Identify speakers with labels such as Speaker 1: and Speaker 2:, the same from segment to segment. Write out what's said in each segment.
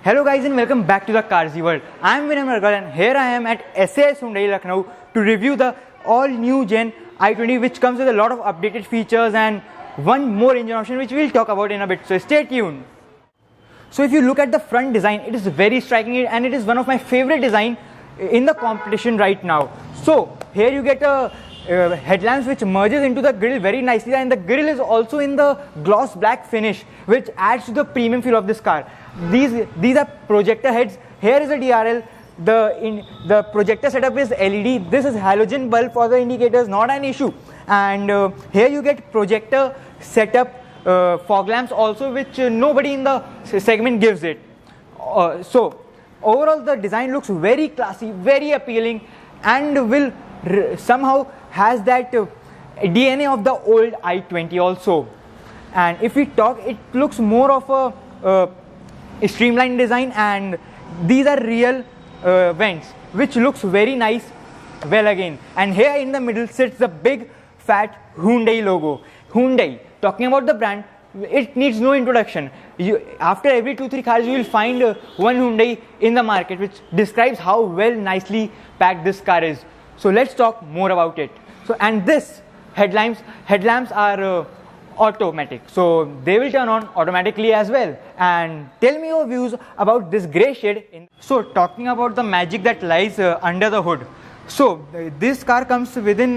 Speaker 1: Hello guys and welcome back to the Carzy world. I am Vinamra Agarwal and here I am at SAS Hyundai Lucknow to review the all new Gen i20 which comes with a lot of updated features and one more engine option which we will talk about in a bit, so stay tuned. So if you look at the front design, it is very striking and it is one of my favorite design in the competition right now. So here you get a headlamps which merges into the grille very nicely, and the grille is also in the gloss black finish which adds to the premium feel of this car. These are projector heads. Here is a DRL. The projector setup is LED. This is halogen bulb for the indicators, not an issue. And here you get projector setup, fog lamps also, which nobody in the segment gives it. So overall the design looks very classy, very appealing, and will somehow has that DNA of the old i20 also. And if we talk, it looks more of a streamlined design, and these are real vents which looks very nice. Well, again, and here in the middle sits the big fat Hyundai logo. Hyundai, talking about the brand, it needs no introduction. After every 2-3 cars you will find one Hyundai in the market, which describes how well nicely packed this car is. So let's talk more about it. So, and this headlamps are automatic, so they will turn on automatically as well. And tell me your views about this grey shade. So talking about the magic that lies under the hood. So this car comes within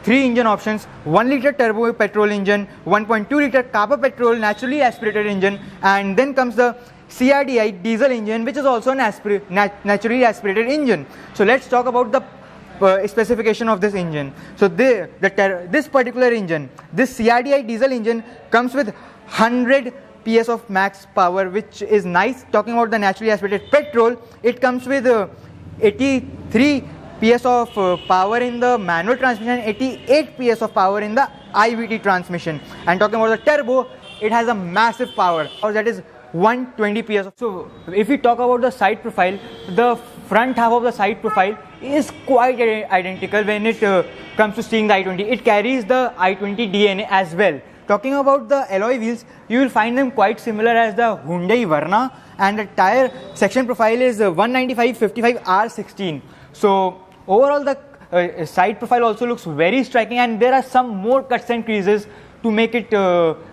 Speaker 1: 3 engine options: 1 liter turbo petrol engine, 1.2 liter carbo petrol naturally aspirated engine, and then comes the CRDI diesel engine, which is also an naturally aspirated engine. So let's talk about the specification of this engine. So this particular engine, this CRDI diesel engine, comes with 100 PS of max power, which is nice. Talking about the naturally aspirated petrol, it comes with 83 PS of power in the manual transmission, 88 PS of power in the IVT transmission. And talking about the turbo, it has a massive power, that is 120 PS. So if we talk about the side profile, the front half of the side profile is quite identical when it comes to seeing the i20. It carries the i20 DNA as well. Talking about the alloy wheels, you will find them quite similar as the Hyundai Verna, and the tire section profile is 195/55 R16. So overall the side profile also looks very striking, and there are some more cuts and creases to make it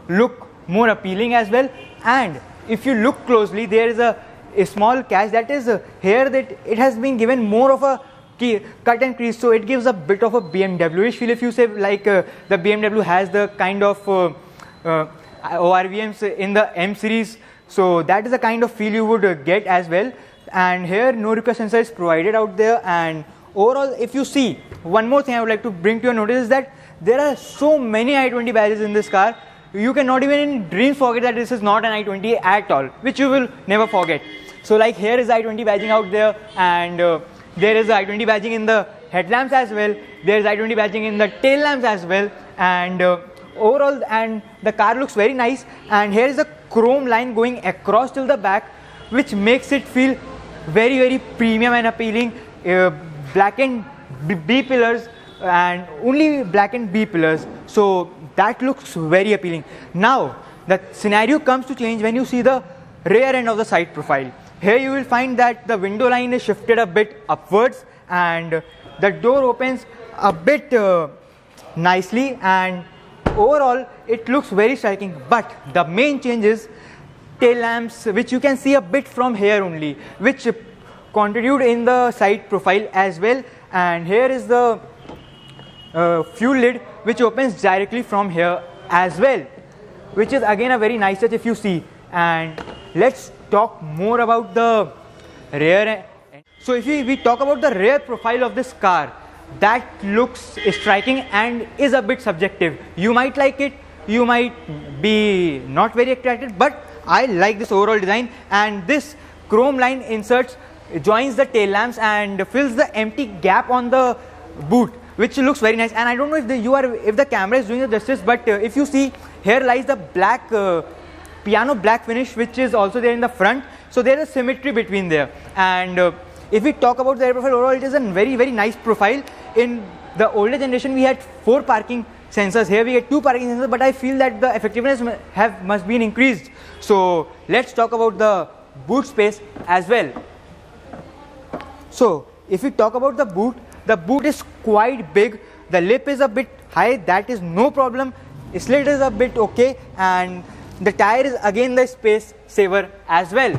Speaker 1: look more appealing as well. And if you look closely, there is a small catch, that is here that it has been given more of a cut and crease, so it gives a bit of a BMW-ish feel. If you say like the BMW has the kind of ORVMs in the M series, so that is the kind of feel you would get as well. And here no request sensor is provided out there. And overall, if you see, one more thing I would like to bring to your notice is that there are so many i20 badges in this car. You cannot even in dreams forget that this is not an i20 at all, which you will never forget. So like here is i20 badging out there, and there is i20 badging in the headlamps as well. There is i20 badging in the tail lamps as well. And overall, and the car looks very nice. And here is a chrome line going across till the back, which makes it feel very, very premium and appealing. Blackened B pillars, and only blackened B pillars, so that looks very appealing. Now the scenario comes to change when you see the rear end of the side profile. Here you will find that the window line is shifted a bit upwards, and the door opens a bit nicely, and overall it looks very striking. But the main change is tail lamps, which you can see a bit from here only, which contribute in the side profile as well. And here is the fuel lid, which opens directly from here as well, which is again a very nice touch if you see. And let's talk more about the rear end. So if we talk about the rear profile of this car, that looks striking and is a bit subjective. You might like it, you might be not very attracted, but I like this overall design. And this chrome line inserts joins the tail lamps and fills the empty gap on the boot, which looks very nice. And I don't know if the camera is doing the justice, but if you see, here lies the black piano black finish, which is also there in the front, so there is symmetry between there. And if we talk about the air profile overall, it is a very, very nice profile. In the older generation we had 4 parking sensors, here we get 2 parking sensors, but I feel that the effectiveness must be increased. So let's talk about the boot space as well. So if we talk about the boot is quite big. The lip is a bit high, that is no problem. Slit is a bit okay, and the tire is again the space saver as well.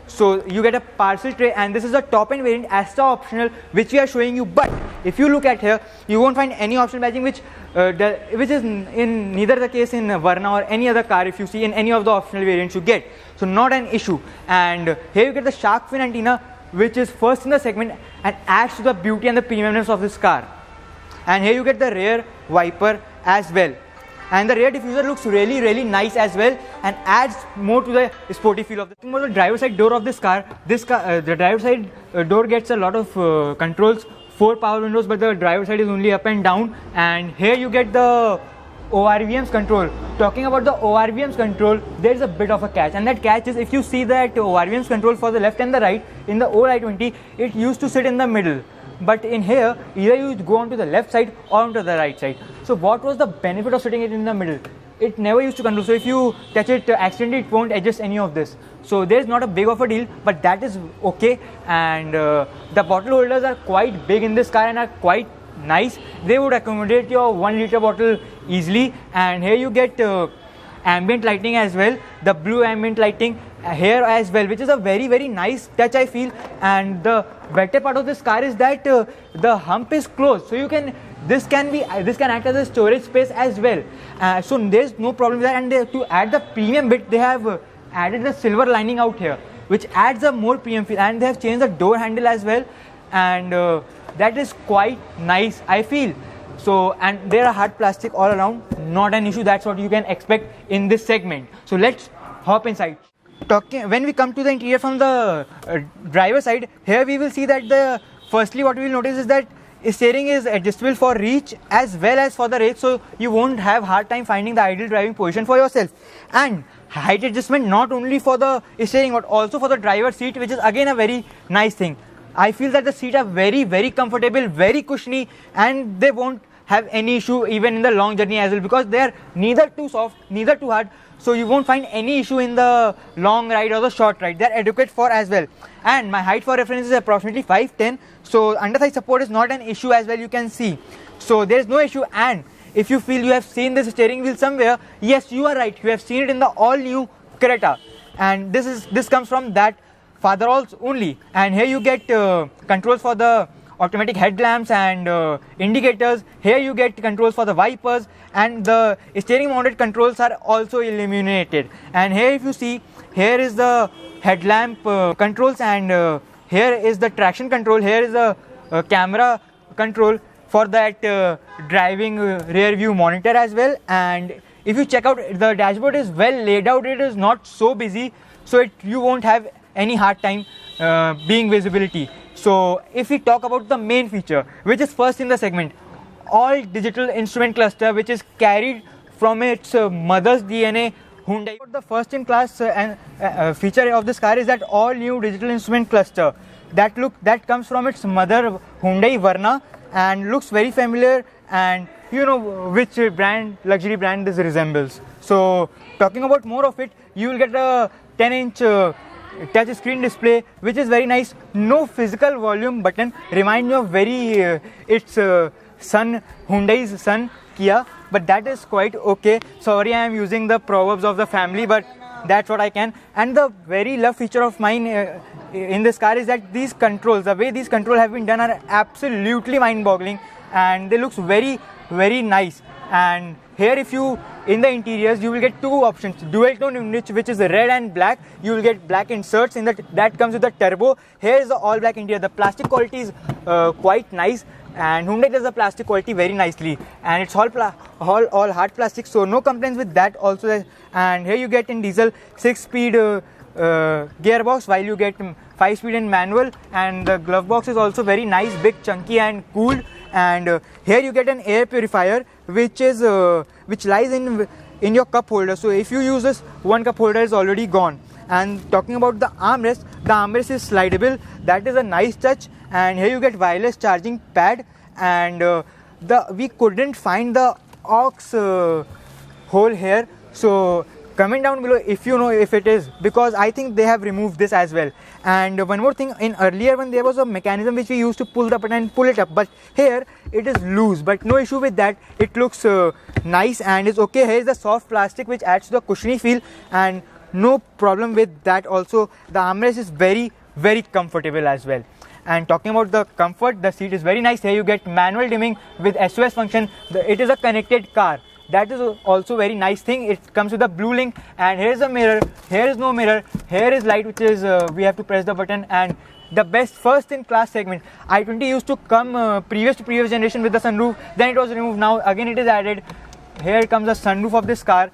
Speaker 1: So you get a parcel tray, and this is a top end variant, Asta optional, which we are showing you. But if you look at here, you won't find any optional badging, which is in neither the case in Verna or any other car. If you see in any of the optional variants you get, so not an issue. And here you get the shark fin antenna, which is first in the segment and adds to the beauty and the premiumness of this car. And here you get the rear wiper as well, and the rear diffuser looks really nice as well and adds more to the sporty feel of the driver side door of this car. The driver side door gets a lot of controls, 4 power windows, but the driver side is only up and down. And here you get the ORVM's control. Talking about the ORVM's control, there is a bit of a catch, and that catch is, if you see that ORVM's control for the left and the right in the old i20, it used to sit in the middle. But in here, either you go onto the left side or onto the right side. So what was the benefit of sitting it in the middle? It never used to control. So if you touch it accidentally, it won't adjust any of this. So there's not a big of a deal, but that is okay. And the bottle holders are quite big in this car and are quite nice. They would accommodate your 1 liter bottle easily. And here you get ambient lighting as well, the blue ambient lighting here as well, which is a very nice touch, I feel. And the better part of this car is that the hump is closed, so this can act as a storage space as well. So there's no problem with that. And to add the premium bit, they have added the silver lining out here, which adds a more premium feel. And they have changed the door handle as well, and that is quite nice, I feel. So, and there are hard plastic all around, not an issue. That's what you can expect in this segment. So let's hop inside. When we come to the interior from the driver side, here we will see that firstly what we will notice is that steering is adjustable for reach as well as for the rake, so you won't have hard time finding the ideal driving position for yourself. And height adjustment not only for the steering but also for the driver's seat, which is again a very nice thing. I feel that the seats are very comfortable, very cushiony, and they won't have any issue even in the long journey as well, because they are neither too soft, neither too hard. So you won't find any issue in the long ride or the short ride. They are adequate for as well. And my height for reference is approximately 5'10", so underside support is not an issue as well, you can see. So there is no issue. And if you feel you have seen this steering wheel somewhere, yes, you are right, you have seen it in the all new Creta, and this comes from that father only. And here you get controls for the automatic headlamps and indicators. Here you get controls for the wipers, and the steering mounted controls are also illuminated. And here if you see, here is the headlamp controls, and here is the traction control. Here is the camera control for that driving rear view monitor as well. And if you check out, the dashboard is well laid out, it is not so busy, so you won't have any hard time being visibility. So if we talk about the main feature, which is first in the segment, all digital instrument cluster, which is carried from its mother's DNA, Hyundai. The first in class feature of this car is that all new digital instrument cluster that comes from its mother Hyundai Verna, and looks very familiar, and you know which luxury brand this resembles. So talking about more of it, you will get a 10-inch touch screen display, which is very nice. No physical volume button, remind me of its Hyundai's son Kia, but that is quite okay. Sorry, I am using the proverbs of the family, but that's what I can. And the very love feature of mine in this car is that these controls, the way these controls have been done, are absolutely mind-boggling, and they looks very nice. And here, if you in the interiors, you will get two options: dual tone unit, which is red and black. You will get black inserts in that comes with the turbo. Here is the all black interior. The plastic quality is quite nice, and Hyundai does the plastic quality very nicely, and it's all hard plastic, so no complaints with that also. And here you get in diesel 6-speed gearbox, while you get 5-speed in manual, and the glove box is also very nice, big, chunky and cooled. And here you get an air purifier, which lies in your cup holder. So if you use this, one cup holder is already gone. And talking about the armrest is slidable. That is a nice touch. And here you get wireless charging pad, and we couldn't find the aux hole here. So comment down below if you know if it is, because I think they have removed this as well. And one more thing, in earlier one there was a mechanism which we used to pull the button and pull it up, but here it is loose, but no issue with that. It looks nice and is okay. Here is the soft plastic which adds to the cushiony feel, and no problem with that. Also the armrest is very comfortable as well. And talking about the comfort, the seat is very nice. Here you get manual dimming with SOS function. It is a connected car. That is also very nice thing. It comes with a blue link, and here is a mirror. Here is no mirror. Here is light, which is we have to press the button. And the best first in class segment, i20 used to come previous generation with the sunroof. Then it was removed. Now again it is added. Here comes the sunroof of this car.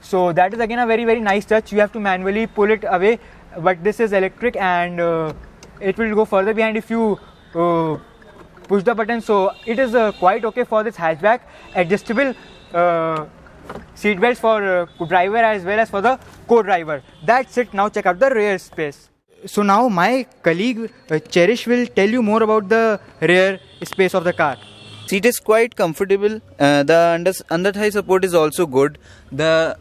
Speaker 1: So that is again a very nice touch. You have to manually pull it away, but this is electric, and it will go further behind if you push the button. So it is quite okay for this hatchback. Adjustable seat belts for driver as well as for the co-driver. That's it. Now check out the rear space. So now my colleague Cherish will tell you more about the rear space of the car.
Speaker 2: Seat is quite comfortable. The under thigh support is also good. The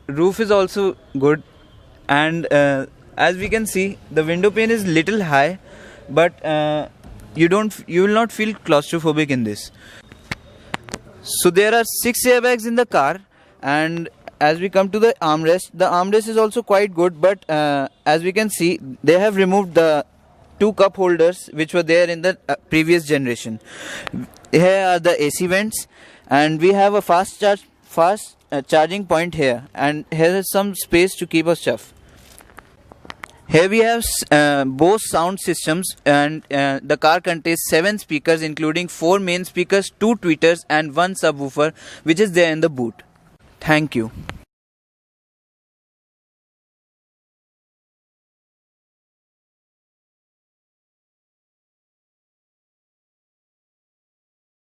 Speaker 2: roof is also good, and as we can see, the window pane is little high, but you will not feel claustrophobic in this. So there are 6 airbags in the car, and as we come to the armrest is also quite good, but as we can see, they have removed the 2 cup holders which were there in the previous generation. Here are the AC vents, and we have a fast charging point here, and here is some space to keep our stuff. Here we have Bose sound systems, and the car contains 7 speakers including 4 main speakers, 2 tweeters and 1 subwoofer which is there in the boot. Thank you.